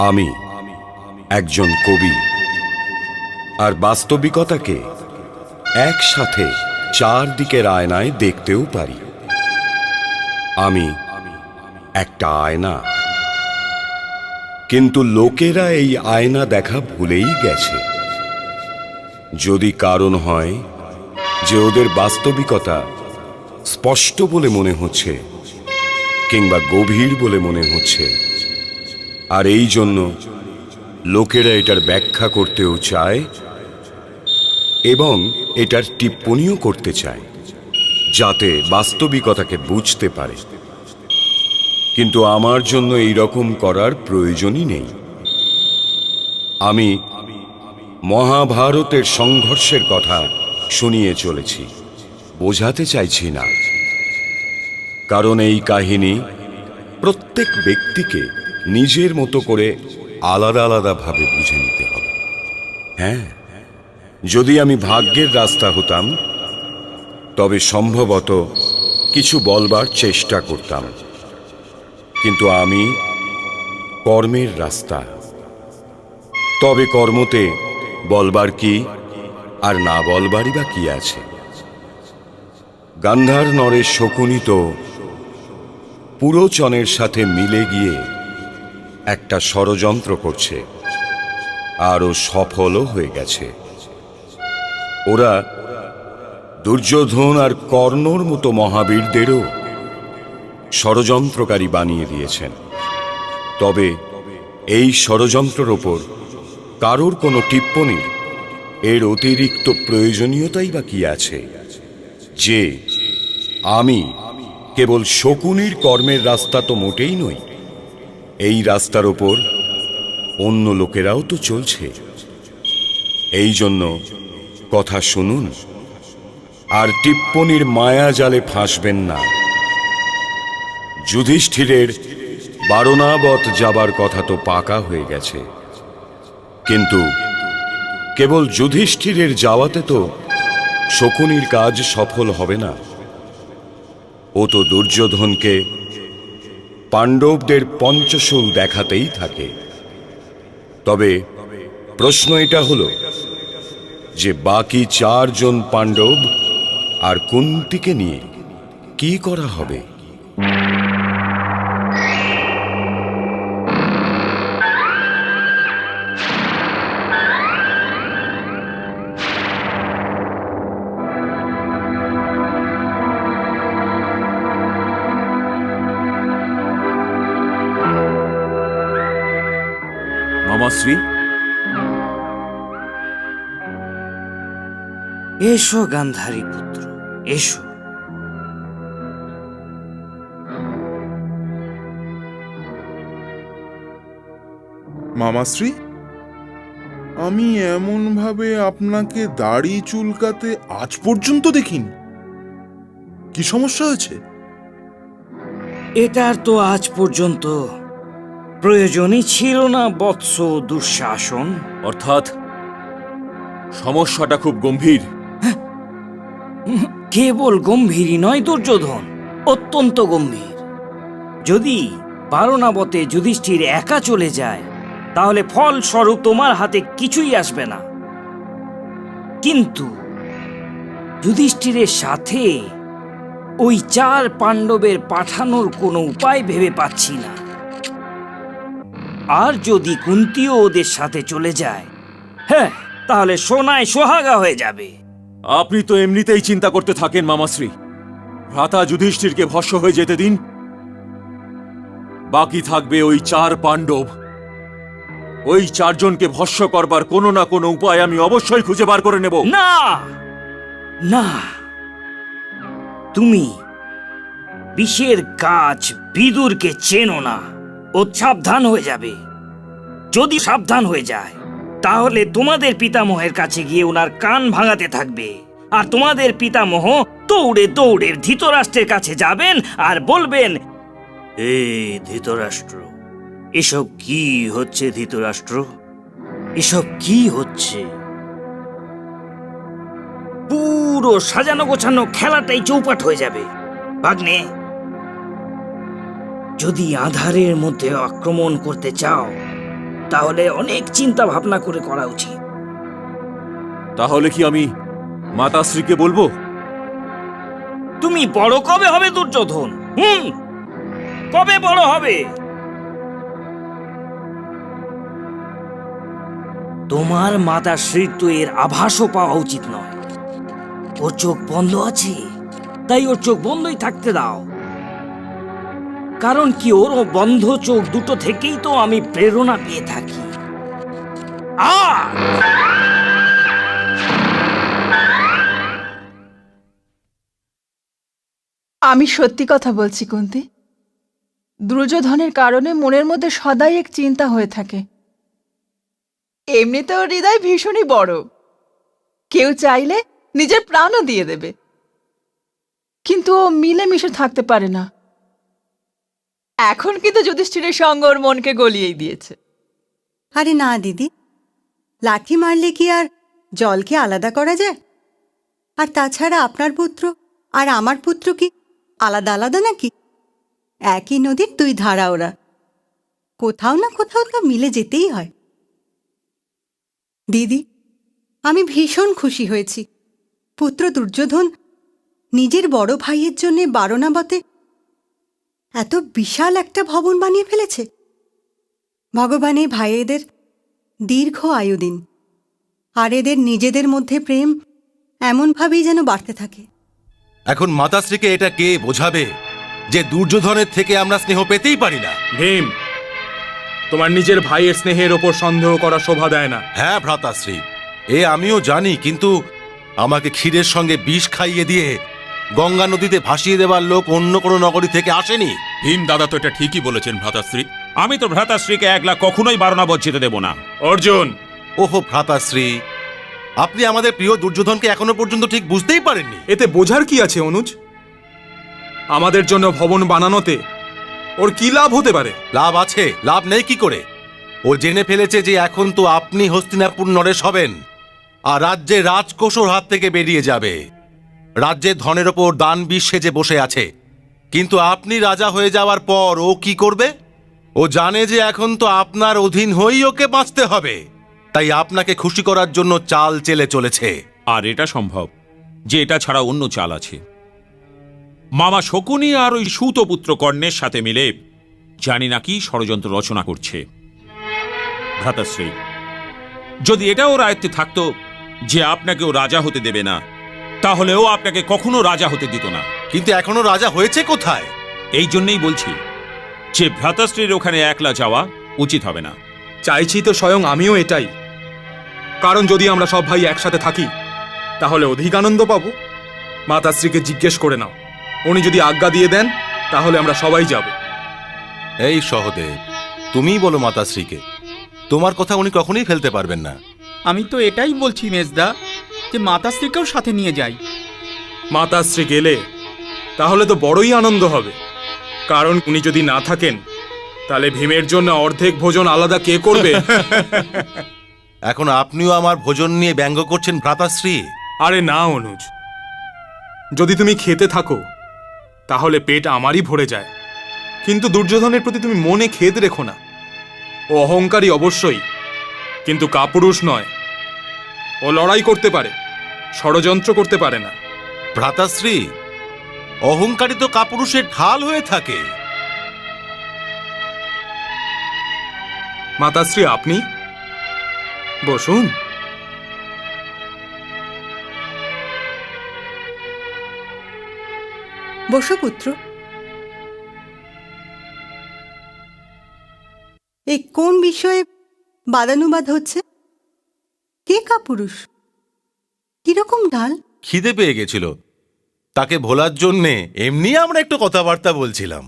আমি একজন কবি, আর বাস্তবিকতাকে একসাথে চারদিকের আয়নায় দেখতেও পারি। আমি একটা আয়না, কিন্তু লোকেরা এই আয়না দেখা ভুলেই গেছে। যদি কারণ হয় যে ওদের বাস্তবিকতা স্পষ্ট বলে মনে হচ্ছে কিংবা গভীর বলে মনে হচ্ছে, আর এই জন্য লোকেরা এটার ব্যাখ্যা করতেও চায় এবং এটার টিপ্পণীও করতে চায়, যাতে বাস্তবিকতাকে বুঝতে পারে। কিন্তু আমার জন্য এই রকম করার প্রয়োজনই নেই। আমি মহাভারতের সংঘর্ষের কথা শুনিয়ে চলেছি, বোঝাতে চাইছি না। কারণ এই কাহিনী প্রত্যেক ব্যক্তিকে নিজের মতো করে আলাদা আলাদা ভাবে বুঝে নিতে হবে। হ্যাঁ, যদি আমি ভাগ্যের রাস্তা হতাম তবে সম্ভবত কিছু বলবার চেষ্টা করতাম, কিন্তু আমি কর্মের রাস্তা। তবে কর্মতে বলবার কি আর না বলবারই বা কি আছে? গান্ধার নরের শকুনি তো পুরোচনের সাথে মিলে গিয়ে একটা ষড়যন্ত্র করছে, আরও সফলও হয়ে গেছে। ওরা দুর্যোধন আর কর্ণর মতো মহাবীরদেরও ষড়যন্ত্রকারী বানিয়ে দিয়েছেন। তবে এই ষড়যন্ত্রের ওপর কারোর কোনো টিপ্পণীর এর অতিরিক্ত প্রয়োজনীয়তাই বা কি আছে যে আমি কেবল শকুনির কর্মের রাস্তা তো মোটেই নই। এই রাস্তার ওপর অন্য লোকেরাও তো চলছে। এই জন্য কথা শুনুন আর টিপ্পণীর মায়া জালে ফাঁসবেন না। যুধিষ্ঠিরের বারণাবত যাবার কথা তো পাকা হয়ে গেছে, কিন্তু কেবল যুধিষ্ঠিরের যাওয়াতে তো শকুনির কাজ সফল হবে না। ও তো দুর্যোধনকে পাণ্ডবদের পঞ্চশূল দেখাতেই থাকে। তবে প্রশ্ন এটা হলো যে বাকি চারজন পাণ্ডব আর কুন্তিকে নিয়ে কি করা হবে? মামাশ্রী, এসো গান্ধারী পুত্র, এসো। মামাশ্রী, আমি এমন ভাবে আপনাকে দাড়ি চুলকাতে আজ পর্যন্ত দেখিনি। কি সমস্যা হয়েছে? এটার তো আজ পর্যন্ত প্রয়োজনই ছিল না বৎস দুঃশাসন। অর্থাৎ সমস্যাটা খুব গম্ভীর। কেবল গম্ভীরই নয় দুর্যোধন, অত্যন্ত গম্ভীর। যদি বারণাবতে যুধিষ্ঠির একা চলে যায় তাহলে ফলস্বরূপ তোমার হাতে কিছুই আসবে না। কিন্তু যুধিষ্ঠিরের সাথে ওই চার পাণ্ডবের পাঠানোর কোনো উপায় ভেবে পাচ্ছি না। আর যদি কুন্তিও ওদের সাথে চলে যায়, হ্যাঁ, তাহলে সোনায় সোহাগা হয়ে যাবে। আপনি তো এমনিতেই চিন্তা করতে থাকেন মামাশ্রী। ভ্রাতা যুধিষ্ঠিরকে ভস্ম হয়ে যেতে দিন, বাকি থাকবে ওই চার পাণ্ডব। ওই চারজনকে ভস্ম করবার কোনো না কোনো উপায় আমি অবশ্যই খুঁজে বার করে নেব। না না, তুমি বিষের গাছ বিদুরকে চেনো না। ও সাবধান হয়ে যাবে। যদি সাবধান হয়ে যায় তাহলে তোমাদের পিতামহের কাছে গিয়ে ওনার কান ভাঙাতে থাকবে, আর তোমাদের পিতামহ দৌড়ে দৌড়ে ধৃতরাষ্ট্রের কাছে যাবেন আর বলবেন, এই ধৃতরাষ্ট্র, এসব কি হচ্ছে? ধৃতরাষ্ট্র, এসব কি হচ্ছে? পুরো সাজানো গোছানো খেলাটাই চৌপাট হয়ে যাবে। ভাগ্নে, যদি আঁধারের মধ্যে আক্রমণ করতে চাও তাহলে অনেক চিন্তা ভাবনা করে করা উচিত। তাহলে কি আমি মাতাশ্রীকে বলবো? তুমি বড় কবে হবে দুর্যোধন? কবে বড় হবে? তোমার মাতাশ্রীর তো এর আভাসও পাওয়া উচিত নয়। ওর চোখ বন্ধ আছে, তাই ওর চোখ বন্ধই থাকতে দাও। কারণ কি, ওর বন্ধ চোখ দুটো থেকেই তো আমি প্রেরণা পেয়ে থাকি। আমি সত্যি কথা বলছি কুন্তি। দুর্যোধনের কারণে মনের মধ্যে সদাই এক চিন্তা হয়ে থাকে। এমনিতে ওর হৃদয় ভীষণই বড়, কেউ চাইলে নিজের প্রাণও দিয়ে দেবে, কিন্তু ও মিলেমিশে থাকতে পারে না। এখন কিন্তু যুধিষ্ঠিরের সঙ্গে ওর মনকে গলিয়েই দিয়েছে। আরে না দিদি, লাঠি মারলে কি আর জলকে আলাদা করা যায়? আর তাছাড়া আপনার পুত্র আর আমার পুত্র কি আলাদা আলাদা নাকি? একই নদীর দুই ধারা ওরা, কোথাও না কোথাও তো মিলে যেতেই হয়। দিদি, আমি ভীষণ খুশি হয়েছি। পুত্র দুর্যোধন নিজের বড় ভাইয়ের জন্য বারণাবতে এত বিশাল একটা ভবন বানিয়ে ফেলেছে। ভগবান এই ভাইয়েদের দীর্ঘ আয়ু দিন, আর এদের নিজেদের মধ্যে প্রেম এমনভাবেই যেন বাড়তে থাকে। এখন মাতাশ্রীকে এটা কে বোঝাবে যে দুর্যোধনের থেকে আমরা স্নেহ পেতেই পারি না? ভীম, তোমার নিজের ভাইয়ের স্নেহের ওপর সন্দেহ করা শোভা দেয় না। হ্যাঁ ভ্রাতাশ্রী, এ আমিও জানি, কিন্তু আমাকে ক্ষীরের সঙ্গে বিষ খাইয়ে দিয়ে গঙ্গা নদীতে ভাসিয়ে দেবার লোক অন্য কোনো নগরী থেকে আসেনি। ভীম দাদা তো এটা ঠিকই বলেছেন ভ্রাতাশ্রী। আমি তো ভ্রাতাশ্রীকে একলা কখনোই বারণাবধ যেতে দেব না। অর্জুন! ওহো ভ্রাতাশ্রী, আপনি আমাদের প্রিয় দুর্যোধনকে এখনো পর্যন্ত ঠিক বুঝতেই পারেননি। এতে বোঝার কি আছে অনুজ? আমাদের জন্য ভবন বানানোতে ওর কি লাভ হতে পারে? লাভ আছে, লাভ নেই কি করে? ও জেনে ফেলেছে যে এখন তো আপনি হস্তিনাপুর নরেশ হবেন, আর রাজ্যের রাজকোষ ওর হাত থেকে বেরিয়ে যাবে। রাজ্যের ধনের ওপর দান বিষ সেজে বসে আছে, কিন্তু আপনি রাজা হয়ে যাওয়ার পর ও কি করবে? ও জানে যে এখন তো আপনার অধীন হয়েই ওকে বাঁচতে হবে, তাই আপনাকে খুশি করার জন্য চাল চেলে চলেছে। আর এটা সম্ভব যে এটা ছাড়া অন্য চাল আছে। মামা শকুনি আর ওই সূতপুত্র কর্ণের সাথে মিলে জানি না কি ষড়যন্ত্র রচনা করছে। ভ্রাতাশ্রী, যদি এটাও আয়ত্তে থাকতো যে আপনাকেও রাজা হতে দেবে না, তাহলে ও আপনাকে কখনো রাজা হতে দিত না। কিন্তু এখনো রাজা হয়েছে কোথায়? এই জন্যই বলছি যে ভ্রাতাশ্রীর ওখানে একলা যাওয়া উচিত হবে না। চাইছি তো স্বয়ং আমিও এটাই। কারণ যদি আমরা সব ভাই একসাথে থাকি তাহলে অধিক আনন্দ পাবো। মাতাশ্রীকে জিজ্ঞেস করে নাও, উনি যদি আজ্ঞা দিয়ে দেন তাহলে আমরা সবাই যাব। এই সহদেব, তুমিই বলো মাতাশ্রীকে, তোমার কথা উনি কখনোই ফেলতে পারবেন না। আমি তো এটাই বলছি মেজদা, যে মাতাশ্রীকেও সাথে নিয়ে যাই। মাতাশ্রী গেলে তাহলে তো বড়ই আনন্দ হবে, কারণ উনি যদি না থাকেন তাহলে ভীমের জন্য অর্ধেক ভোজন আলাদা কে করবে? এখন আপনিও আমার ভোজন নিয়ে ব্যঙ্গ করছেন ভ্রাতাশ্রী। আরে না অনুজ, যদি তুমি খেতে থাকো তাহলে পেট আমারই ভরে যায়, কিন্তু দুর্যোধনের প্রতি তুমি মনে খেদ রেখো না। ও অহংকারী অবশ্যই, কিন্তু কাপুরুষ নয়। ও লড়াই করতে পারে, ষড়যন্ত্র করতে পারে না। ভ্রাতাশ্রী, অহংকারী তো কাপুরুষের ঢাল হয়ে থাকে। মাতাশ্রী, আপনি বসুন। বসো পুত্র। এই কোন বিষয়ে বাদানুবাদ হচ্ছে? কে কাপুরুষ? কিরকম ঢাল? খিদে পেয়ে গেছিল, তাকে ভোলার জন্যে এমনি আমরা একটু কথাবার্তা বলছিলাম।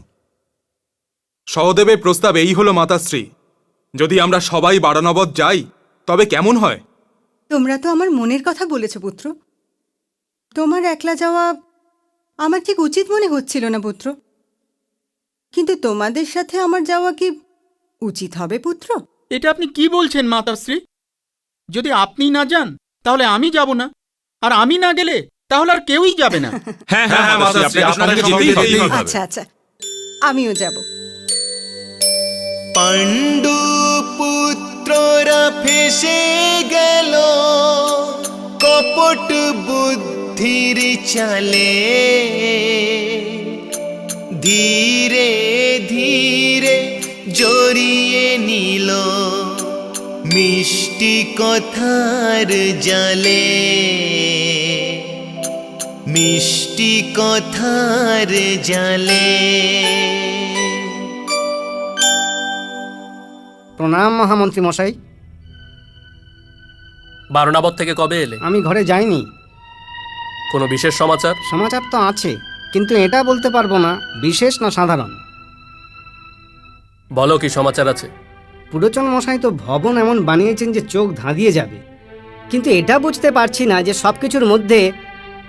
সহদেবের প্রস্তাব এই হলো মাতাশ্রী, যদি আমরা সবাই বারানবত যাই তবে কেমন হয়? তোমরা তো আমার মনের কথা বলেছ পুত্র। তোমার একলা যাওয়া আমার ঠিক উচিত মনে হচ্ছিল না পুত্র, কিন্তু তোমাদের সাথে আমার যাওয়া কি উচিত হবে পুত্র? এটা আপনি কি বলছেন মাতাশ্রী? যদি আপনি না যান তাহলে আমি যাব না, আর আমি না গেলে তাহলে আর কেউই যাবে না। হ্যাঁ হ্যাঁ মাতাশ্রী, আপনাকে যেতেই হবে। আচ্ছা আচ্ছা, আমিও যাব। পাণ্ডু পুত্র পুত্ররা ফেসে গেল কপট বুদ্ধির চালে, ধীরে ধীরে জড়িয়ে নিল মিষ্টি কথার জালে, মিষ্টি কথার জালে। প্রণাম মহামন্ত্রী মশাই। বারণাবত থেকে কবে এলে? আমি ঘরে যাইনি। কোনো বিশেষ সমাচার? সমাচার তো আছে, কিন্তু এটা বলতে পারবো না বিশেষ না সাধারণ। বলো কি সমাচার আছে? পুরোচন মশাই তো ভবন এমন বানিয়েছেন যে চোখ ধাঁধিয়ে যাবে, কিন্তু এটা বুঝতে পারছি না যে সব কিছুর মধ্যে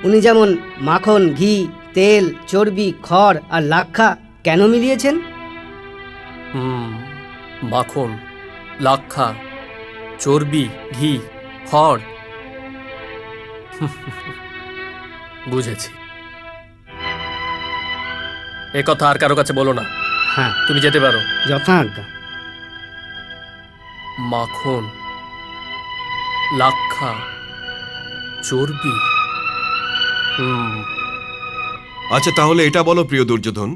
উনি যেমন মাখন, ঘি, তেল, চর্বি, খড় আর লাক্ষা কেন মিলিয়েছেন? মাখন, লাক্ষা, চর্বি, ঘি, খড়, বুঝেছি। এ কথা আর কারো কাছে বলো না। হ্যাঁ, তুমি যেতে পারো। যথাজ্ঞা। মাখন, লাক্ষা, চর্বি। আচ্ছা, তাহলে এটা বলো প্রিয় দুর্যোধন,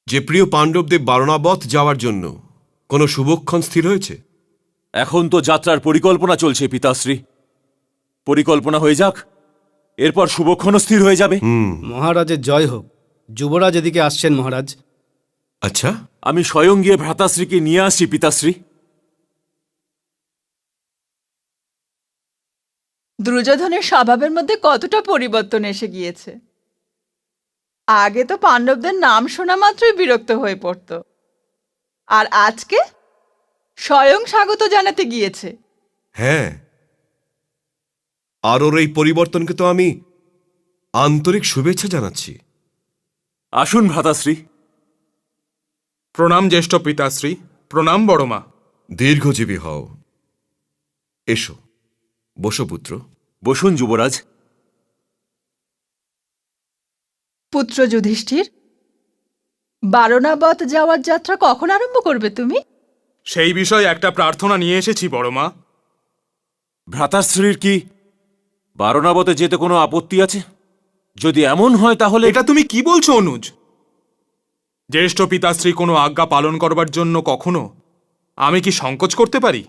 যে প্রিয় পাণ্ডবদের বারণাবত যাওয়ার জন্য কোনো শুভক্ষণ স্থির হয়েছে? এখন তো যাত্রার পরিকল্পনা চলছে পিতাশ্রী। পরিকল্পনা হয়ে যাক, এরপর শুভক্ষণ স্থির হয়ে যাবে। মহারাজের জয় হোক। যুবরাজ এদিকে আসছেন মহারাজ। আচ্ছা, আমি স্বয়ং গিয়ে ভ্রাতাশ্রীকে নিয়ে আসি পিতাশ্রী। দুর্যোধনের স্বভাবের মধ্যে কতটা পরিবর্তন এসে গিয়েছে। আগে তো পাণ্ডবদের নাম শোনা মাত্রই বিরক্ত হয়ে পড়ত, আর আজকে স্বয়ং স্বাগত জানাতে গিয়েছে। হ্যাঁ, আর ওর এই পরিবর্তনকে তো আমি আন্তরিক শুভেচ্ছা জানাচ্ছি। আসুন ভ্রাতাশ্রী। প্রণাম জ্যেষ্ঠ পিতাশ্রী। প্রণাম বড়মা। দীর্ঘজীবী হও। এসো, বসো পুত্র। বসুন যুবরাজ। পুত্র যুধিষ্ঠির, বারণাবত যাওয়ার যাত্রা কখন আরম্ভ করবে তুমি? সেই বিষয়ে একটা প্রার্থনা নিয়ে এসেছি বড়মা। ভ্রাতাশ্রীর কি বারণাবতে যেতে কোনো আপত্তি আছে? যদি এমন হয় তাহলে। এটা তুমি কি বলছো অনুজ? জ্যেষ্ঠ পিতাশ্রী কোনো আজ্ঞা পালন করবার জন্য কখনো আমি কি সংকোচ করতে পারি?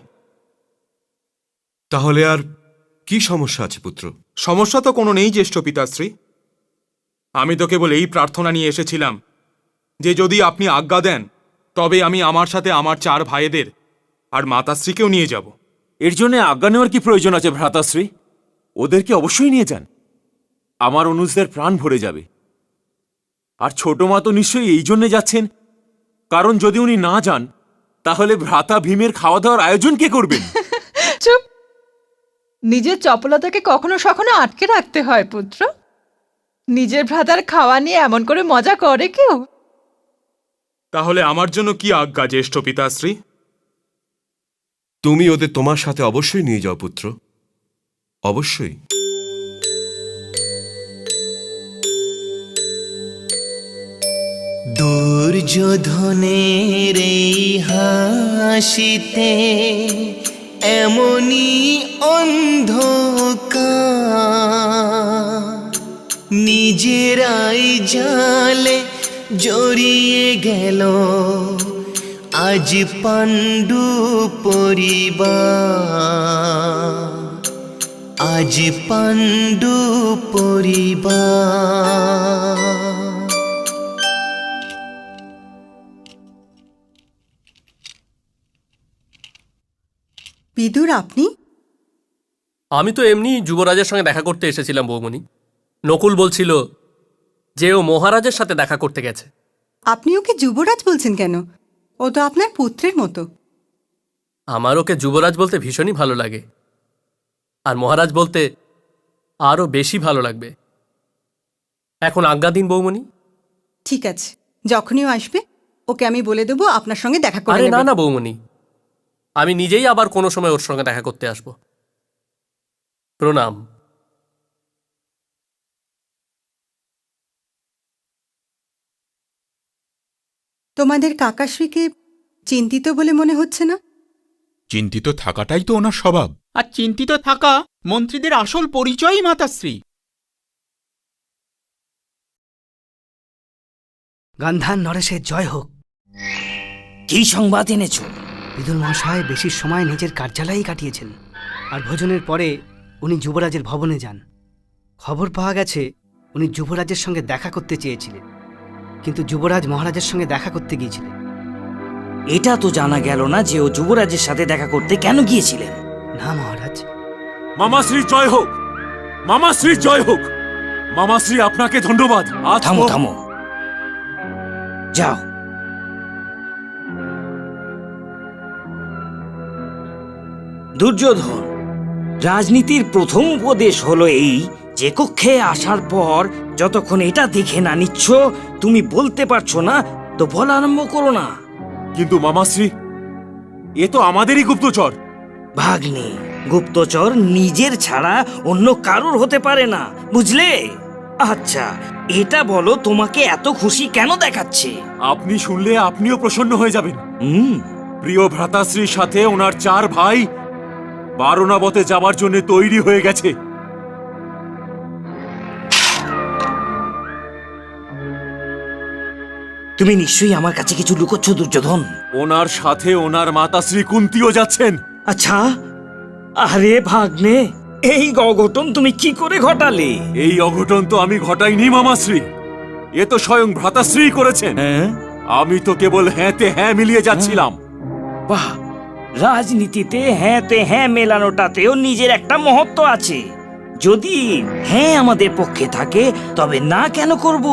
তাহলে আর কি সমস্যা আছে পুত্র? সমস্যা তো কোনো নেই জ্যেষ্ঠ পিতাশ্রী। আমি তো কেবল এই প্রার্থনা নিয়ে এসেছিলাম যে যদি আপনি আজ্ঞা দেন তবে আমি আমার সাথে আমার 4 ভাইদের আর মাতাশ্রীকেও নিয়ে যাব। এর জন্য আজ্ঞা নেওয়ার কি প্রয়োজন আছে ভ্রাতাশ্রী? ওদেরকে অবশ্যই নিয়ে যান। আমার অনুজদের প্রাণ ভরে যাবে। আর ছোট মা তো নিশ্চয়ই এই জন্যে যাচ্ছেন, কারণ যদি উনি না যান তাহলে ভ্রাতা ভীমের খাওয়া দাওয়ার আয়োজন কে করবেন? চুপ! নিজের চপলতাকে কখনো সখনো আটকে রাখতে হয় পুত্র। নিজের ভ্রাতার খাওয়া নিয়ে এমন করে মজা করে কেউ? তাহলে আমার জন্য কি আজ্ঞা জ্যেষ্ঠ পিতাশ্রী? তুমি ওদের তোমার সাথে অবশ্যই নিয়ে যাও পুত্র, অবশ্যই। দুর্যোধনের এই হাসিতে এমনি অন্ধকার, নিজেরাই জালে জড়িয়ে গেল আজ পাণ্ডু পরিবার, আজ পাণ্ডু পরিবার। বিদুর, আপনি? আমি তো এমনি যুবরাজের সঙ্গে দেখা করতে এসেছিলাম বৌমণি। নকুল বলছিল যে ও মহারাজের সাথে দেখা করতে গেছে। আপনি ওকে যুবরাজ বলছেন কেন? ও তো আপনার পুত্রের মতো। আমার ওকে যুবরাজ বলতে ভীষণই ভালো লাগে, আর মহারাজ বলতে আরও বেশি ভালো লাগবে। এখন আজ্ঞা দিন বৌমণি। ঠিক আছে, যখনই ও আসবে ওকে আমি বলে দেবো আপনার সঙ্গে দেখা করে আরে নেবে। না না বৌমণি, আমি নিজেই আবার কোনো সময় ওর সঙ্গে দেখা করতে আসব। প্রণাম। তোমাদের কাকাশ্রীকে চিন্তিত বলে মনে হচ্ছে না? চিন্তিত থাকাটাই তো ওনার স্বভাব। আর চিন্তিত থাকা মন্ত্রীদের আসল পরিচয়ই মাতাশ্রী। গান্ধার নরেশের জয় হোক। কি সংবাদ এনেছো? বিদুর মহাশয় বেশি সময় নিজের কার্যালয়েই কাটিয়েছেন, আর ভোজনের পরে উনি যুবরাজের ভবনে যান। খবর পাওয়া গেছে উনি যুবরাজের সঙ্গে দেখা করতে চেয়েছিলেন, কিন্তু যুবরাজ মহারাজের সঙ্গে দেখা করতে গিয়েছিলেন। এটা তো জানা গেল না যে ও যুবরাজের সাথে দেখা করতে কেন গিয়েছিলেন। না মহারাজ। মামাশ্রী জয় হোক, মামাশ্রী জয় হোক। মামাশ্রী আপনাকে ধন্যবাদ। থামো থামো, যাও। দুর্যোধন, রাজনীতির প্রথম উপদেশ হলো এই যে কক্ষে আসার পর যতক্ষণ এটা দেখে না নিচ্ছ তুমি বলতে পারছো না, তো বলা আরম্ভ করো না। কিন্তু মামাশ্রী, এ তো আমাদেরই গুপ্তচর। ভাগ্নে, গুপ্তচর নিজের ছাড়া অন্য কারোর হতে পারে না, বুঝলে? আচ্ছা, এটা বলো তোমাকে এত খুশি কেন দেখাচ্ছে? আপনি শুনলে আপনিও প্রসন্ন হয়ে যাবেন। প্রিয় ভ্রাতাশ্রীর সাথে ওনার 4 ভাই বারণাবতে যাবার জন্য তৈরি হয়ে গেছে। তুমি নিশ্চয়ই আমার কাছে কিছু লুকোচ্ছ দুর্যোধন। ওনার সাথে ওনার মাতাশ্রী কুন্তিও যাচ্ছেন। আচ্ছা, আরে ভাগ্নে, এই অঘটন তুমি কি করে ঘটালে? এই অঘটন তো আমি ঘটাইনি মামাশ্রী, এ তো স্বয়ং ভ্রাতাশ্রী করেছেন। আমি তো কেবল হ্যাঁতে হ্যাঁ মিলিয়ে যাচ্ছিলাম। বাহ, রাজনীতিতে হ্যাঁতে হ্যাঁ মেলানোটাতেও নিজের একটা মহত্ব আছে। যদি হ্যাঁ আমাদের পক্ষে থাকে তবে না কেন করব?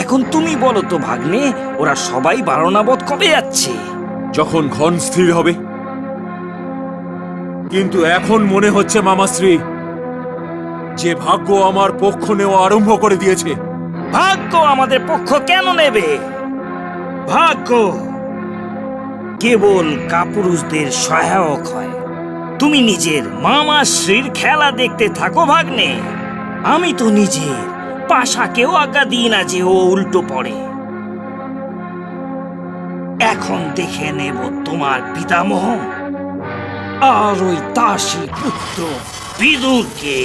এখন তুমি বলো তো ভাগ্নে, ওরা সবাই বারণাবত কবে যাচ্ছে? যখন ক্ষণ স্থির হবে। কিন্তু এখন মনে হচ্ছে মামাশ্রী যে ভাগ্য আমার পক্ষ নেওয়া আরম্ভ করে দিয়েছে। ভাগ্য আমাদের পক্ষ কেন নেবে? ভাগ্য কেবল কাপুরুষদের সহায়ক হয়। তুমি নিজের মামাশ্রীর খেলা দেখতে থাকো ভাগ্নে। আমি তো নিজের পাশাকেও আজ্ঞা দিই না যে ও উল্টো পড়ে। এখন দেখে নেব তোমার পিতামহ আর ওই দাসী পুত্র বিদুরকে।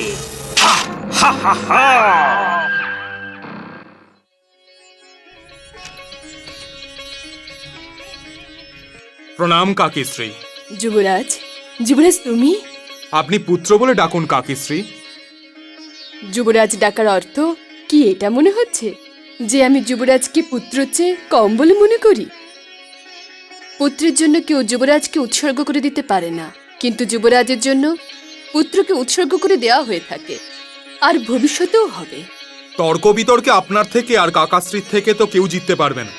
হা হা হা। প্রণাম কাকিশ্রী। যুবরাজ, যুবরাজ তুমি? আপনি পুত্র বলে ডাকুন কাকিশ্রী। যুবরাজ ডাকার অর্থ কি এটা মনে হচ্ছে যে আমি যুবরাজকে পুত্রের চেয়ে কম বলে মনে করি? পুত্রের জন্য কেউ যুবরাজকে উৎসর্গ করে দিতে পারে না, কিন্তু যুবরাজের জন্য পুত্রকে উৎসর্গ করে দেওয়া হয়ে থাকে, আর ভবিষ্যতেও হবে। তর্ক বিতর্কে আপনার থেকে আর কাকাশ্রীর থেকে তো কেউ জিততে পারবে না,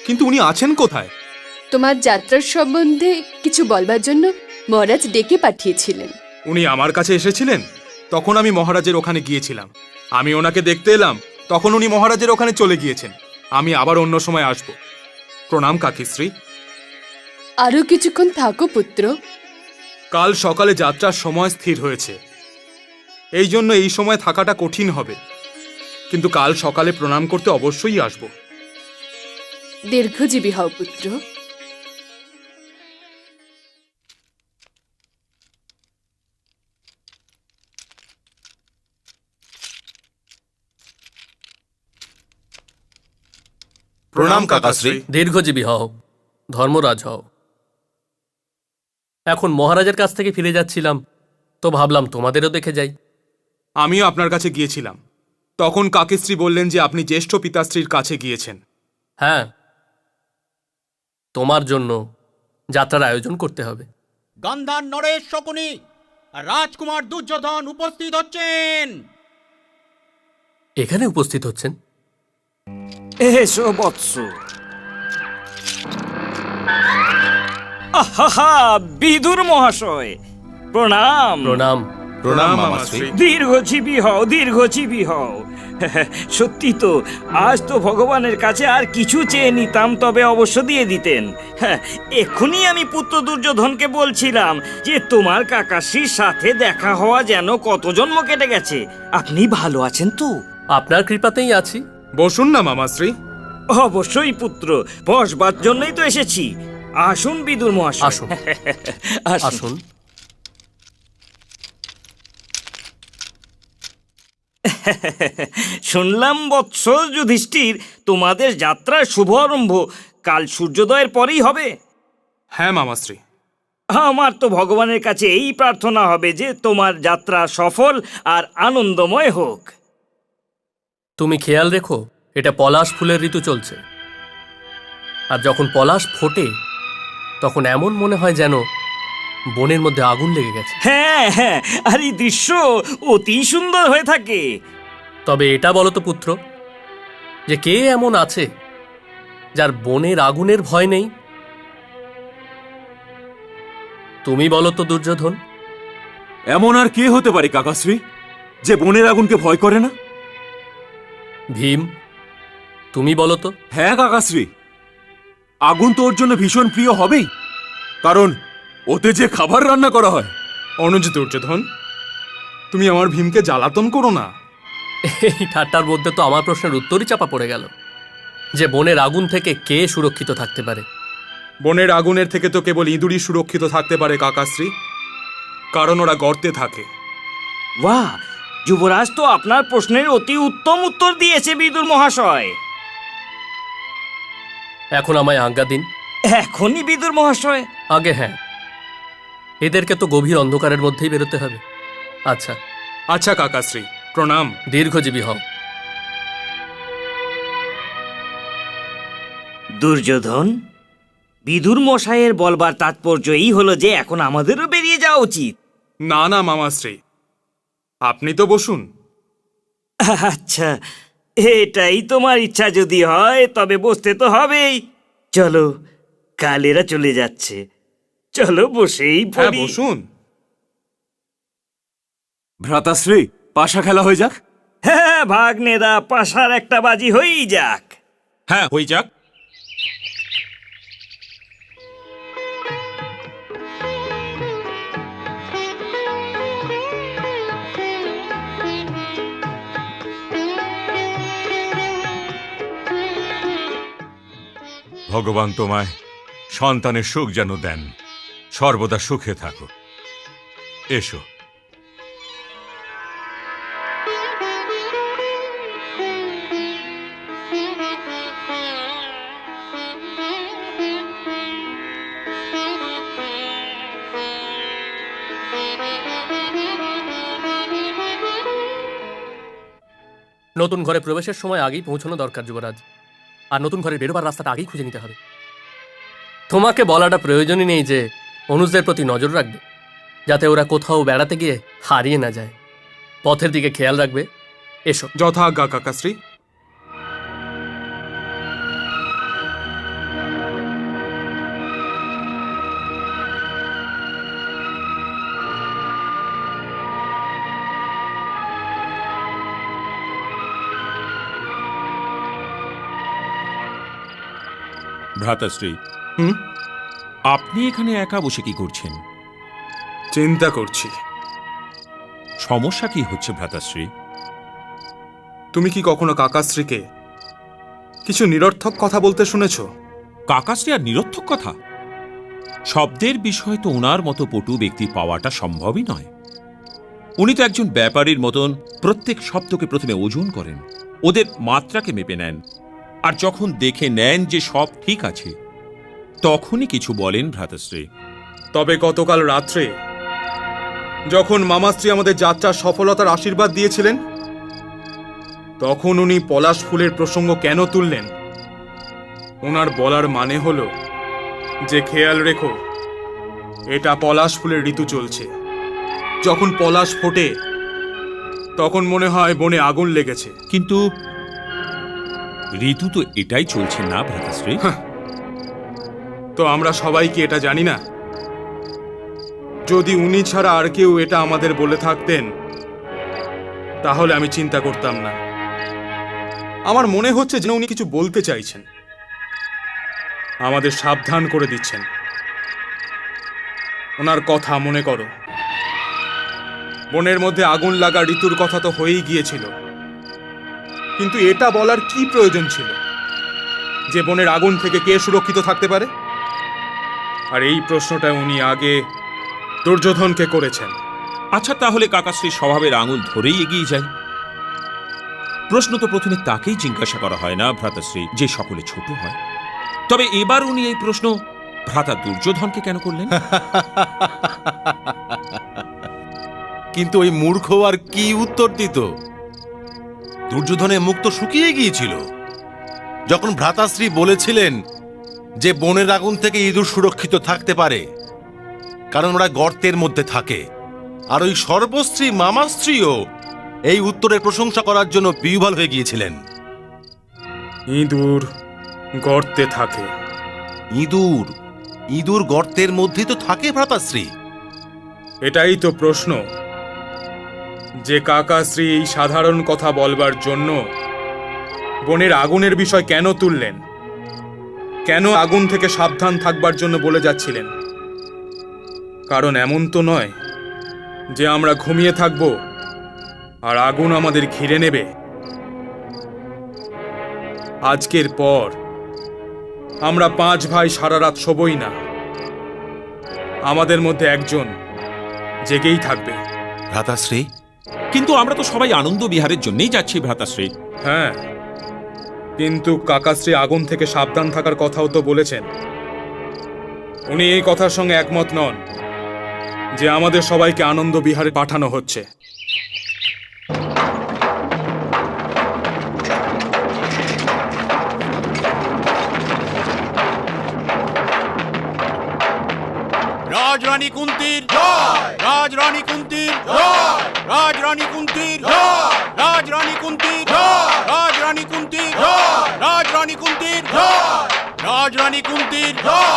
কিন্তু উনি আছেন কোথায়? তোমার যাত্রার সম্বন্ধে কিছু বলবার জন্য মহারাজ ডেকে পাঠিয়েছিলেন। উনি আমার কাছে এসেছিলেন, তখন আমি মহারাজের ওখানে গিয়েছিলাম। আমি ওনাকে দেখতে এলাম, তখন উনি মহারাজের ওখানে চলে গিয়েছেন। আমি আবার অন্য সময় আসব। প্রণাম কাকিশ্রী। আরো কিছুক্ষণ থাকো পুত্র। কাল সকালে যাত্রার সময় স্থির হয়েছে, এই জন্য এই সময় থাকাটা কঠিন হবে, কিন্তু কাল সকালে প্রণাম করতে অবশ্যই আসব। দীর্ঘজীবী হও পুত্র। প্রণাম কাকাশ্রী। দীর্ঘজীবী হও, ধর্মরাজ হও। এখন মহারাজের কাছ থেকে ফিরে যাচ্ছিলাম, তো ভাবলাম তোমাদেরও দেখে যাই। আমিও আপনার কাছে গিয়েছিলাম, তখন কাকেশ্রী বললেন যে আপনি জ্যেষ্ঠ পিতাশ্রীর কাছে গিয়েছেন। হ্যাঁ, তোমার জন্য যাত্রার আয়োজন করতে হবে। গান্ধার নরেশ শকুনি আর রাজকুমার দুর্যোধন উপস্থিত হচ্ছেন। এখানে উপস্থিত হচ্ছেন? এসো বৎস। আহা, বিদুর মহাশয়, প্রণাম। প্রণাম। প্রণাম মামাশ্রী। দীর্ঘজীবী হও, দীর্ঘজীবী হও। সত্যি তো, আজ তো ভগবানের কাছে আর কিছু চেয়ে নিতাম, তবে অবশ্য দিয়ে দিতেন। এক্ষুনি আমি পুত্র দুর্যোধনকে বলছিলাম যে তোমার কাকাশ্রীর সাথে দেখা হওয়া যেন কত জন্ম কেটে গেছে। আপনি ভালো আছেন তো? আপনার কৃপাতেই আছি। বসুন না মামাশ্রী। অবশ্যই পুত্র, বসবার জন্যই তো এসেছি। আসুন বিদুর মহাশয়, আসুন। আসুন। শুনলাম বৎস যুধিষ্ঠির, তোমাদের যাত্রার শুভ আরম্ভ কাল সূর্যোদয়ের পরেই হবে। হ্যাঁ মামাশ্রী। আমার তো ভগবানের কাছে এই প্রার্থনা হবে যে তোমার যাত্রা সফল আর আনন্দময় হোক। তুমি খেয়াল রেখো, এটা পলাশ ফুলের ঋতু চলছে, আর যখন পলাশ ফোটে তখন এমন মনে হয় যেন বনের মধ্যে আগুন লেগে গেছে। হ্যাঁ হ্যাঁ, আর এই দৃশ্য অতি সুন্দর হয়ে থাকে। তবে এটা বলো তো পুত্র, যে কে এমন আছে যার বনের আগুনের ভয় নেই? তুমি বলো তো দুর্যোধন। এমন আর কে হতে পারে কাকাশ্রী যে বনের আগুনকে ভয় করে না? ভীম, তুমি বলো তো। হ্যাঁ কাকাশ্রী, আগুন তো ওর জন্য ভীষণ প্রিয় হবেই, কারণ ওতে যে খাবার রান্না করা হয়। অনুজ দুর্যোধন, তুমি আমার ভীমকে জ্বালাতন করো না। এই ঠাট্টার মধ্যে তো আমার প্রশ্নের উত্তরই চাপা পড়ে গেল, যে বনের আগুন থেকে কে সুরক্ষিত থাকতে পারে? বনের আগুনের থেকে তো কেবল ইঁদুরই সুরক্ষিত থাকতে পারে কাকাশ্রী, কারণ ওরা গর্তে থাকে। বাহ, যুবরাজ তো আপনার প্রশ্নের অতি উত্তম উত্তর দিয়েছে বিদুর মহাশয়। এখন আমায় আজ্ঞা দিন। এখনই বিদুর মহাশয়? আগে হ্যাঁ, এদেরকে তো গভীর অন্ধকারের মধ্যেই বেরোতে হবে। আচ্ছা আচ্ছা কাকাশ্রী, প্রণাম। দীর্ঘজীবী হও। দুর্যোধন, বিদুর মশাইয়ের বলবার তাৎপর্য এই হলো যে এখন আমাদেরও বেরিয়ে যাওয়া উচিত। না না মামাশ্রী, আপনি তো বসুন। আচ্ছা, এটাই তোমার ইচ্ছা যদি হয় তবে বসতে তো হবেই। চলো, কাল এরা চলে যাচ্ছে, চলো বসেই পড়ি। বসুন। ভ্রাতাশ্রী, পাশা খেলা হয়ে যাক। হ্যাঁ ভাগ্নেরা, পাশার একটা বাজি হয়েই যাক। হ্যাঁ, হয়ে যাক। ভগবান তোমায় সন্তানের সুখ যেন দেন, সর্বদা সুখে থাকো। এসো। নতুন ঘরে প্রবেশের সময় আগেই পৌঁছানো দরকার যুবরাজ, আর নতুন ঘরে বেরোবার রাস্তাটা আগেই খুঁজে নিতে হবে। তোমাকে বলাটা প্রয়োজনই নেই যে অনুজদের প্রতি নজর রাখবে, যাতে ওরা কোথাও বেড়াতে গিয়ে হারিয়ে না যায়। পথের দিকে খেয়াল রাখবে। এসো। যথাজ্ঞা কাকাশ্রী। ভ্রাতাশ্রী, আপনি এখানে একা বসে কি করছেন? চিন্তা করছি। সমস্যা কি হচ্ছে ভ্রাতাশ্রী? তুমি কি কখনো কাকাশ্রীকে কিছু নিরর্থক কথা বলতে শুনেছ? কাকাশ্রী আর নিরর্থক কথা? শব্দের বিষয় তো ওনার মতো পটু ব্যক্তি পাওয়াটা সম্ভবই নয়। উনি তো একজন ব্যাপারীর মতন প্রত্যেক শব্দকে প্রথমে ওজন করেন, ওদের মাত্রাকে মেপে নেন, আর যখন দেখে নেন যে সব ঠিক আছে তখনই কিছু বলেন ভ্রাতাশ্রী। তবে গতকাল রাত্রে যখন মামাশ্রী আমাদের যাত্রার সফলতার আশীর্বাদ দিয়েছিলেন, তখন উনি পলাশ ফুলের প্রসঙ্গ কেন তুললেন? ওনার বলার মানে হলো যে খেয়াল রেখো, এটা পলাশ ফুলের ঋতু চলছে। যখন পলাশ ফোটে তখন মনে হয় বনে আগুন লেগেছে। কিন্তু ঋতু তো এটাই চলছে না ভ্রাতাশ্রী। তো আমরা সবাই কি এটা জানি না? যদি উনি ছাড়া আর কেউ এটা আমাদের বলে থাকতেন তাহলে আমি চিন্তা করতাম না। আমার মনে হচ্ছে যে উনি কিছু বলতে চাইছেন, আমাদের সাবধান করে দিচ্ছেন। ওনার কথা মনে করো, বনের মধ্যে আগুন লাগা ঋতুর কথা তো হয়েই গিয়েছিল, কিন্তু এটা বলার কি প্রয়োজন ছিল? যে বনের আগুন থেকে কে সুরক্ষিত থাকতে পারে? আর এই প্রশ্নটা উনি আগে দুর্যোধনকে করেছেন। আচ্ছা, তাহলে কাকাশ্রীর স্বভাবের আঙুল ধরেই এগিয়ে যাই। প্রশ্ন তো প্রথমে তাকেই জিজ্ঞাসা করা হয় না ভ্রাতাশ্রী, যে সকলে ছোট হয়। তবে এবার উনি এই প্রশ্ন ভ্রাতা দুর্যোধনকে কেন করলেন? কিন্তু ওই মূর্খ আর কি উত্তর দিত? দুর্যোধনের মুখ তো শুকিয়ে গিয়েছিল যখন ভ্রাতাশ্রী বলেছিলেন যে বনের আগুন থেকে ইঁদুর সুরক্ষিত থাকতে পারে, কারণ ওরা গর্তের মধ্যে থাকে। আর ওই সর্বশ্রী মামাশ্রীও এই উত্তরের প্রশংসা করার জন্য বিহ্বল হয়ে গিয়েছিলেন। ইঁদুর গর্তে থাকে? ইঁদুর ইঁদুর গর্তের মধ্যেই তো থাকে ভ্রাতাশ্রী। এটাই তো প্রশ্ন, যে কাকাশ্রী এই সাধারণ কথা বলবার জন্য বনের আগুনের বিষয় কেন তুললেন? কেন আগুন থেকে সাবধান থাকবার জন্য বলে যাচ্ছিলেন? কারণ এমন তো নয় যে আমরা ঘুমিয়ে থাকব আর আগুন আমাদের ঘিরে নেবে। আজকের পর আমরা 5 ভাই সারা রাত শোবই না। আমাদের মধ্যে একজন জেগেই থাকবে। ভ্রাতাশ্রী, কিন্তু আমরা তো সবাই আনন্দ বিহারের জন্যই যাচ্ছি ভ্রাতাশ্রী। হ্যাঁ, কিন্তু কাকাশ্রী আগুন থেকে সাবধান থাকার কথাও তো বলেছেন। উনি এই কথার সঙ্গে একমত নন যে আমাদের সবাইকে আনন্দ বিহারে পাঠানো হচ্ছে। রাজরানী কুন্তির জয়, রাজরানী কুন্তির জয়, রাজরানী কুন্তির জয়, রাজরানী কুন্তির জয়, রাজরানী কুন্তির জয়, রাজরানী কুন্তির জয়, রাজরানী কুন্তির জয়,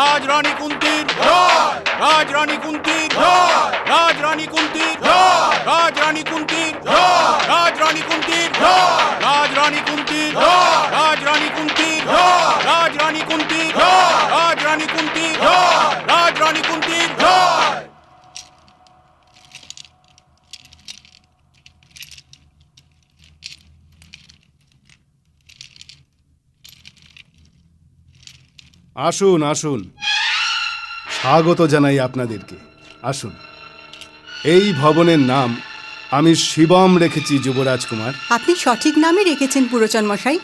রাজরানী কুন্তির জয়, রাজরানী কুন্তির জয়, রাজরানী কুন্তির জয়, রাজরানী কুন্তির জয়, রাজরানী কুন্তির জয়, রাজরানী কুন্তির জয়, রাজরানী কুন্তির জয়, রাজরানী কুন্তির জয়, রাজরানী কুন্তির জয়, রাজরানী কুন্তির জয়। আসুন আসুন, স্বাগত জানাই আপনাদেরকে। আসুন। এই ভবনের নাম আমি শিবম রেখেছি যুবরাজ কুমার। আপনি সঠিক নামে রেখেছেন পুরোচন মশাই।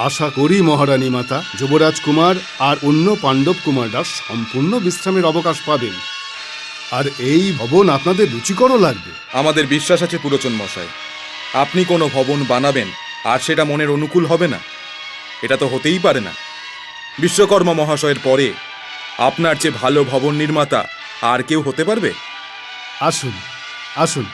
আশা করি মহারানী মাতা, যুবরাজ কুমার আর অন্য পাণ্ডব কুমাররা সম্পূর্ণ বিশ্রামের অবকাশ পাবেন। আর এই ভবন আপনাদের রুচিকরও লাগবে। আমাদের বিশ্বাস আছে পুরোচন মশাই, আপনি কোনো ভবন বানাবেন আর সেটা মনের অনুকূল হবে না, এটা তো হতেই পারে না। বিশ্বকর্মা মহাশয়ের পরে আপনার চেয়ে ভালো ভবন নির্মাতা আর কেউ হতে পারবে? আসুন আসুন।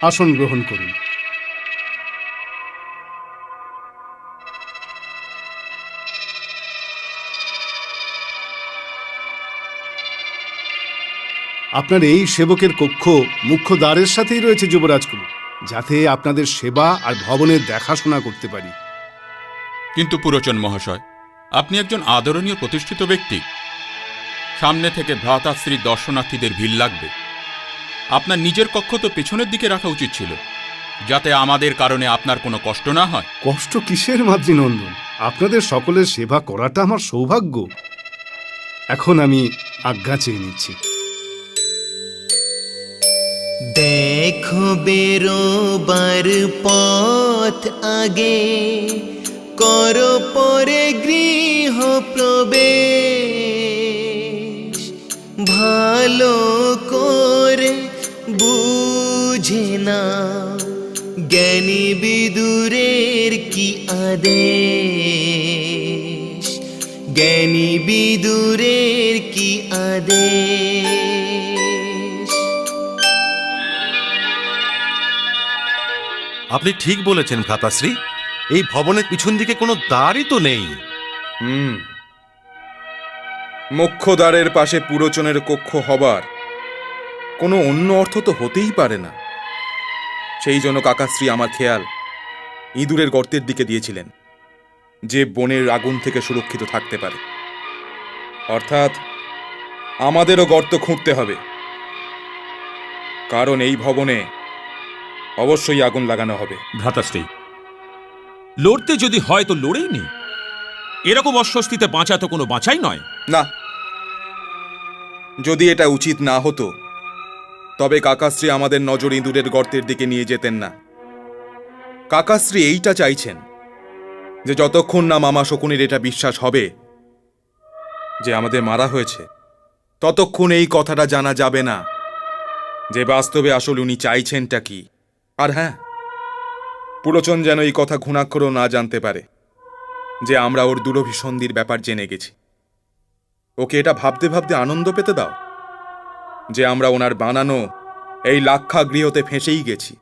আসন গ্রহণ করুন। আপনার এই সেবকের কক্ষ মুখ্য দ্বারের সাথেই রয়েছে যুবরাজ কুমার, যাতে আপনাদের সেবা আর ভবনের দেখাশোনা করতে পারি। কিন্তু পুরোচন মহাশয়, আপনি একজন আদরণীয় প্রতিষ্ঠিত ব্যক্তি। সামনে থেকে ভ্রাতাশ্রী দর্শনার্থীদের ভিড় লাগবে। আপনার নিজের কক্ষ তো পেছনের দিকে রাখা উচিত ছিল, যাতে আমাদের কারণে আপনার কোনো কষ্ট না হয়। কষ্ট কিসের মাতৃনন্দন? আপনাদের সকলের সেবা করাটা আমার সৌভাগ্য। এখন আমি আজ্ঞা চেয়ে নিচ্ছি। দেখো বেরোবার পথ আগে, করো পরে গৃহ প্রবেশ। ভালো করে বুঝে না জ্ঞানী বিদুরের কি আদেশ, জ্ঞানী বিদুরের কি আদেশ। আপনি ঠিক বলেছেন ভ্রাতাশ্রী, এই ভবনের পিছন দিকে কোনো দ্বারই তো নেই। মুখ্য দ্বারের পাশে পুরোচনের কক্ষ হবার কোনো অন্য অর্থ তো হতেই পারে না। সেই জন্য কাকাশ্রী আমার খেয়াল ইঁদুরের গর্তের দিকে দিয়েছিলেন, যে বনের আগুন থেকে সুরক্ষিত থাকতে পারে। অর্থাৎ আমাদেরও গর্ত খুঁড়তে হবে, কারণ এই ভবনে অবশ্যই আগুন লাগানো হবে। ভ্রাতাশ্রী, লড়তে যদি হয় তো লড়েই নেই। এরকম অস্বস্তিতে বাঁচা তো কোনো বাঁচাই নয়। না, যদি এটা উচিত না হতো তবে কাকাশ্রী আমাদের নজর ইঁদুরের গর্তের দিকে নিয়ে যেতেন না। কাকাশ্রী এইটা চাইছেন যে যতক্ষণ না মামা শকুনির এটা বিশ্বাস হবে যে আমাদের মারা হয়েছে, ততক্ষণ এই কথাটা জানা যাবে না যে বাস্তবে আসলে উনি চাইছেনটা কি। আর হ্যাঁ, পুরোচন যেন এই কথা ঘুণাক্ষরও না জানতে পারে যে আমরা ওর দুরভিসন্ধির ব্যাপার জেনে গেছি। ওকে এটা ভাবতে ভাবতে আনন্দ পেতে দাও যে আমরা ওনার বানানো এই লাক্ষাগৃহতে ফেঁসেই গেছি।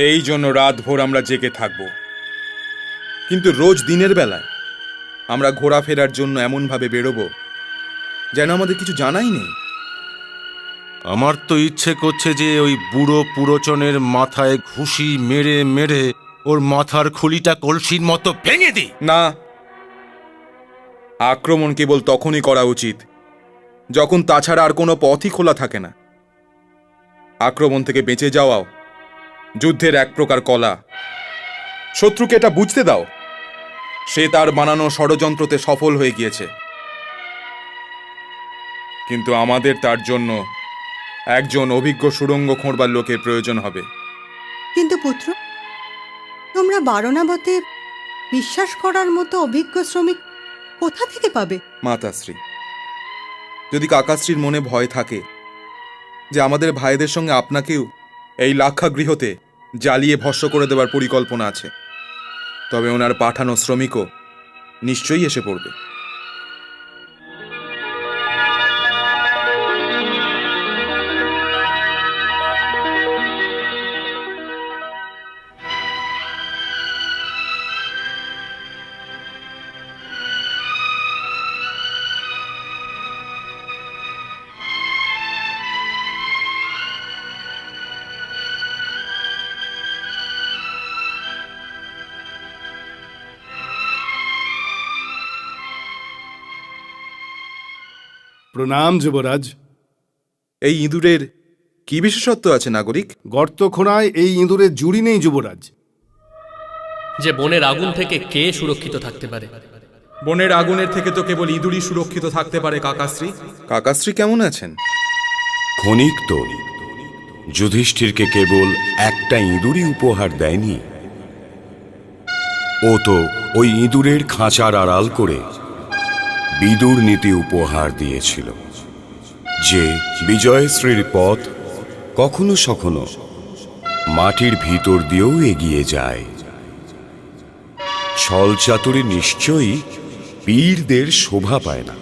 এই জন্য রাতভর আমরা জেগে থাকব, কিন্তু রোজ দিনের বেলায় আমরা ঘোরাফেরার জন্য এমনভাবে বেরোবো যেন আমাদের কিছু জানাই নেই। আমার তো ইচ্ছে করছে যে ওই বুড়ো পুরোচনের মাথায় ঘুষি মেরে মেরে ওর মাথার খুলিটা কলসির মতো ভেঙে দিই। না, আক্রমণ কেবল তখনই করা উচিত যখন তাছাড়া আর কোনো পথই খোলা থাকে না। আক্রমণ থেকে বেঁচে যাওয়াও যুদ্ধের এক প্রকার কলা। শত্রুকে এটা বুঝতে দাও সে তার বানানো ষড়যন্ত্রতে সফল হয়ে গিয়েছে, কিন্তু আমাদের তার জন্য একজন অভিজ্ঞ সুড়ঙ্গ খোঁড়বার লোকের প্রয়োজন হবে। কিন্তু পুত্র, তোমরা বারণাবতে বিশ্বাস করার মতো অভিজ্ঞ শ্রমিক কোথা থেকে পাবে? মাতাশ্রী, যদি কাকাশ্রীর মনে ভয় থাকে যে আমাদের ভাইদের সঙ্গে আপনাকেও এই লাক্ষাগৃহতে জ্বালিয়ে ভস্ম করে দেবার পরিকল্পনা আছে, তবে ওনার পাঠানো শ্রমিকও নিশ্চয়ই এসে পড়বে। প্রণাম যুবরাজ। এই ইঁদুরের কি বিশেষত্ব আছে নাগরিক? গর্ত খোঁড়ায় এই ইঁদুরের জুড়ি নেই যুবরাজ। যে বনের আগুন থেকে কে সুরক্ষিত থাকতে পারে? বনের আগুনের থেকে তো কেবল ইঁদুরই সুরক্ষিত থাকতে পারে কাকাশ্রী। কাকাশ্রী কেমন আছেন? ক্ষণিক তো যুধিষ্ঠিরকে কেবল একটা ইঁদুরই উপহার দেয়নি, ও তো ওই ইঁদুরের খাঁচার আড়াল করে বিদুর নীতি উপহার দিয়েছিল, যে বিজয়শ্রীর পথ কখনো সখনো মাটির ভিতর দিয়েও এগিয়ে যায়। ছল চাতুরি নিশ্চয়ই বীরদের শোভা পায় না,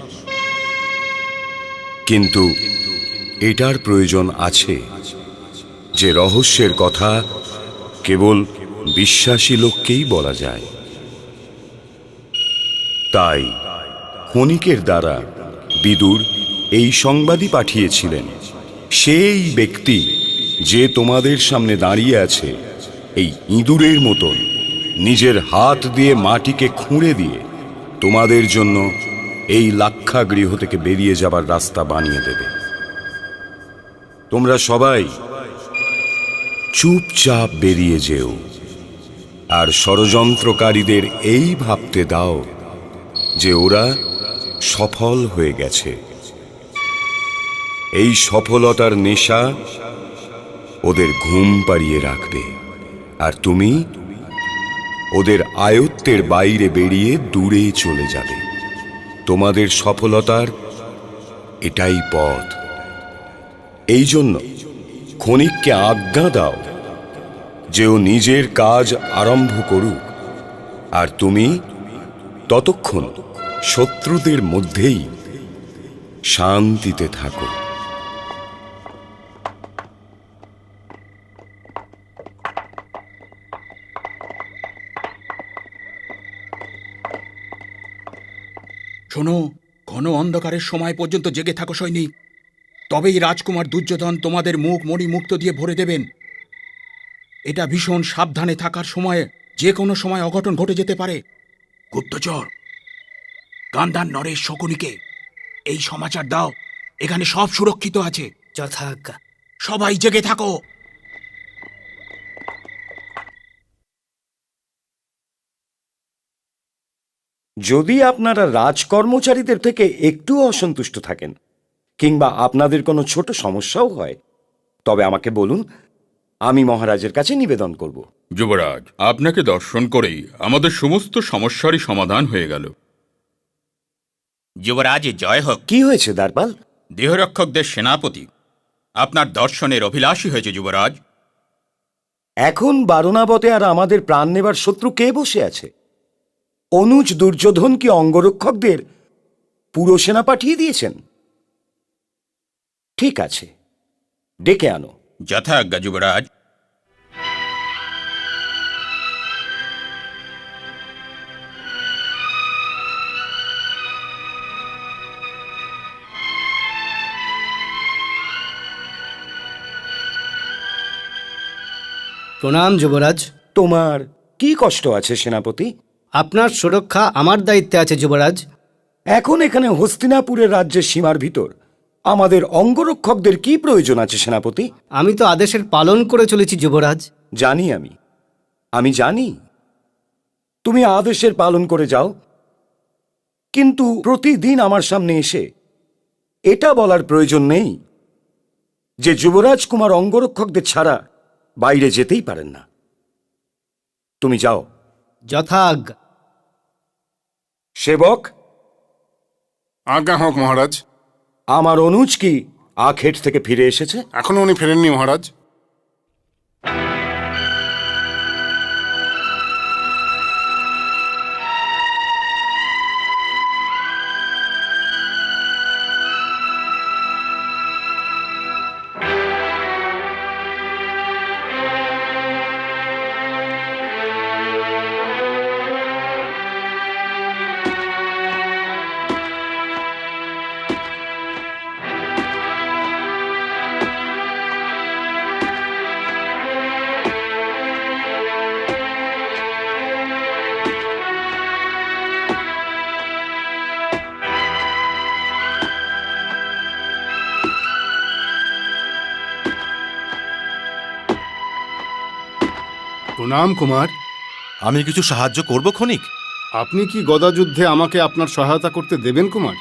কিন্তু এটার প্রয়োজন আছে যে রহস্যের কথা কেবল বিশ্বাসী লোককেই বলা যায়। তাই ক্ষণিকের দ্বারা বিদুর এই সংবাদই পাঠিয়েছিলেন, সেই ব্যক্তি যে তোমাদের সামনে দাঁড়িয়ে আছে এই ইঁদুরের মতন নিজের হাত দিয়ে মাটিকে খুঁড়ে দিয়ে তোমাদের জন্য এই লাক্ষাগৃহ থেকে বেরিয়ে যাবার রাস্তা বানিয়ে দেবে। তোমরা সবাই চুপচাপ বেরিয়ে যেও, আর ষড়যন্ত্রকারীদের এই ভাবতে দাও যে ওরা সফল হয়ে গেছে। এই সফলতার নেশা ওদের ঘুম পাড়িয়ে রাখবে, আর তুমি ওদের আয়ত্তের বাইরে বেরিয়ে দূরে চলে যাবে। তোমাদের সফলতার এটাই পথ। এই জন্য ক্ষণিককে আজ্ঞা দাও যে ও নিজের কাজ আরম্ভ করুক, আর তুমি ততক্ষণ শত্রুদের মধ্যেই শান্তিতে থাকো। শোনো, ঘন অন্ধকারের সময় পর্যন্ত জেগে থাকো সৈনিক, তবেই রাজকুমার দুর্যোধন তোমাদের মুখ মণি মুক্ত দিয়ে ভরে দেবেন। এটা ভীষণ সাবধানে থাকার সময়ে যে কোনো সময় অঘটন ঘটে যেতে পারে। গুপ্তচর, গান্ধার নরেশ শকুনিকে এই সমাচার দাও, এখানে সব সুরক্ষিত আছে। যথাজ্ঞা। সবাই জেগে থাকো। যদি আপনারা রাজকর্মচারীদের থেকে একটু অসন্তুষ্ট থাকেন কিংবা আপনাদের কোনো ছোট সমস্যাও হয়, তবে আমাকে বলুন, আমি মহারাজের কাছে নিবেদন করব। যুবরাজ, আপনাকে দর্শন করেই আমাদের সমস্ত সমস্যারই সমাধান হয়ে গেল। যুবরাজ জয় হোক। কি হয়েছে দ্বারপাল? দেহরক্ষকদের সেনাপতি আপনার দর্শনের অভিলাষী হয়েছে যুবরাজ। এখন বারণাবতে আর আমাদের প্রাণ নেবার শত্রু কে বসে আছে? অনুজ দুর্যোধন কি অঙ্গরক্ষকদের পুরো সেনা পাঠিয়ে দিয়েছেন? ঠিক আছে, ডেকে আনো। যথাজ্ঞা যুবরাজ। প্রণাম যুবরাজ। তোমার কি কষ্ট আছে সেনাপতি? আপনার সুরক্ষা আমার দায়িত্বে আছে যুবরাজ। এখন এখানে হস্তিনাপুরের রাজ্যের সীমার ভিতর আমাদের অঙ্গরক্ষকদের কি প্রয়োজন আছে সেনাপতি? আমি তো আদেশের পালন করে চলেছি যুবরাজ। জানি, আমি জানি তুমি আদেশের পালন করে যাও, কিন্তু প্রতিদিন আমার সামনে এসে এটা বলার প্রয়োজন নেই যে যুবরাজ কুমার অঙ্গরক্ষকদের ছাড়া বাইরে যেতেই পারেন না। তুমি যাও। যথাজ্ঞা। সেবক। আজ্ঞা হোক মহারাজ। আমার অনুজ কি আখেট থেকে ফিরে এসেছে? এখনো উনি ফেরেননি মহারাজ। প্রণাম কুমার। আমি কিছু সাহায্য করব ক্ষণিক? আপনি কি গদাযুদ্ধে আমাকে আপনার সহায়তা করতে দেবেন কুমার?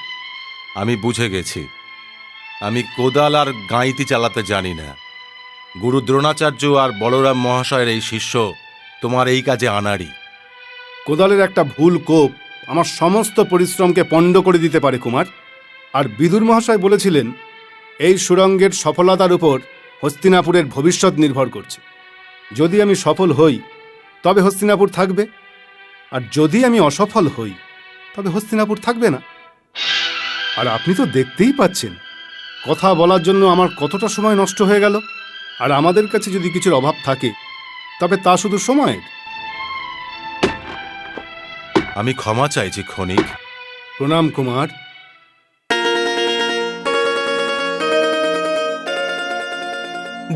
আমি বুঝে গেছি, আমি কোদাল আর গাঁইতি চালাতে জানি না। গুরু দ্রোণাচার্য আর বলরাম মহাশয়ের এই শিষ্য তোমার এই কাজে আনাড়ি। কোদালের একটা ভুল কোপ আমার সমস্ত পরিশ্রমকে পণ্ড করে দিতে পারে কুমার। আর বিদুর মহাশয় বলেছিলেন এই সুড়ঙ্গের সফলতার উপর হস্তিনাপুরের ভবিষ্যৎ নির্ভর করছে। যদি আমি সফল হই তবে হস্তিনাপুর থাকবে, আর যদি আমি অসফল হই তবে হস্তিনাপুর থাকবে না। আর আপনি তো দেখতেই পাচ্ছেন কথা বলার জন্য আমার কতটা সময় নষ্ট হয়ে গেল। আর আমাদের কাছে যদি কিছুর অভাব থাকে তবে তা শুধু সময়ের। আমি ক্ষমা চাইছি ক্ষণিক। প্রণাম কুমার।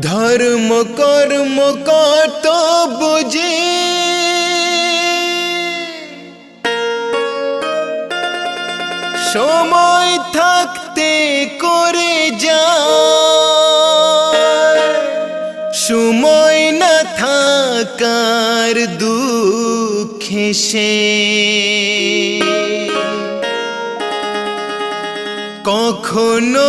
ধর্ম কর্ম কর্তব্য যে সময় থাকতে করে যায়, সময় না থাকার দুঃখে সে কখনো